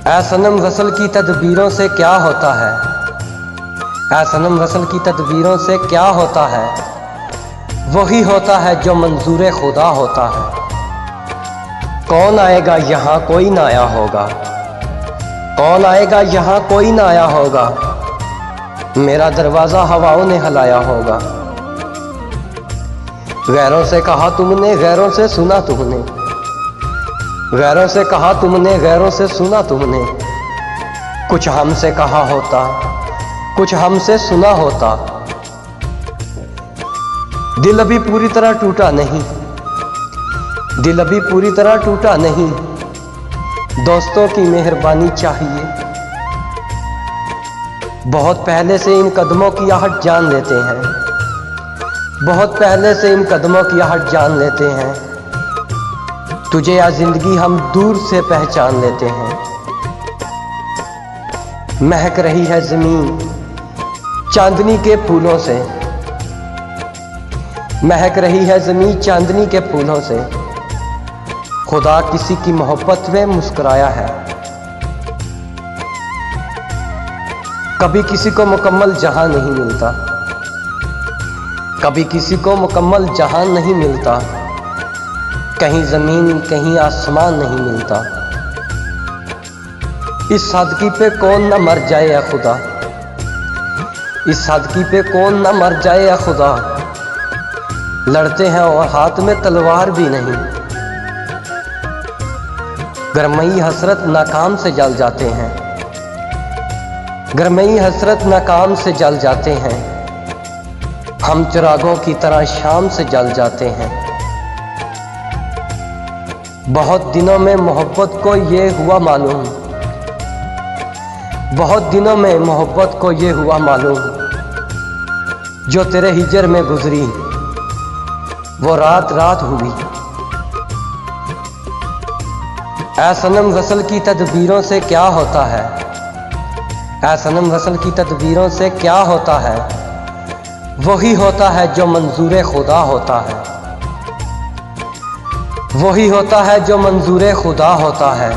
ऐ सनम वसल की तदबीरों से क्या होता है, ऐ सनम वसल की तदबीरों से क्या होता है। वही होता है जो मंजूर खुदा होता है। कौन आएगा यहाँ कोई ना आया होगा, कौन आएगा यहाँ कोई ना आया होगा। मेरा दरवाज़ा हवाओं ने हिलाया होगा। गैरों से कहा तुमने, गैरों से सुना तुमने, गैरों से कहा तुमने, गैरों से सुना तुमने। कुछ हमसे कहा होता, कुछ हमसे सुना होता। दिल अभी पूरी तरह टूटा नहीं, दिल अभी पूरी तरह टूटा नहीं। दोस्तों की मेहरबानी चाहिए। बहुत पहले से इन कदमों की आहट जान लेते हैं, बहुत पहले से इन कदमों की आहट जान लेते हैं। तुझे या जिंदगी हम दूर से पहचान लेते हैं। महक रही है जमीन चांदनी के फूलों से, महक रही है जमीन चांदनी के फूलों से। खुदा किसी की मोहब्बत में मुस्कुराया है। कभी किसी को मुकम्मल जहां नहीं मिलता, कभी किसी को मुकम्मल जहां नहीं मिलता। कहीं जमीन कहीं आसमान नहीं मिलता। इस सादगी पे कौन न मर जाए या खुदा, इस सादगी पे कौन न मर जाए या खुदा। लड़ते हैं और हाथ में तलवार भी नहीं। गरमई हसरत नाकाम से जल जाते हैं, गरमई हसरत नाकाम से जल जाते हैं। हम चिरागों की तरह शाम से जल जाते हैं। बहुत दिनों में मोहब्बत को ये हुआ मालूम, बहुत दिनों में मोहब्बत को ये हुआ मालूम। जो तेरे हिजर में गुजरी वो रात रात हुई। ऐ सनम वसल की तदबीरों से क्या होता है, ऐ सनम वसल की तदबीरों से क्या होता है। वही होता है जो मंजूर खुदा होता है, वही होता है जो मंजूर खुदा होता है।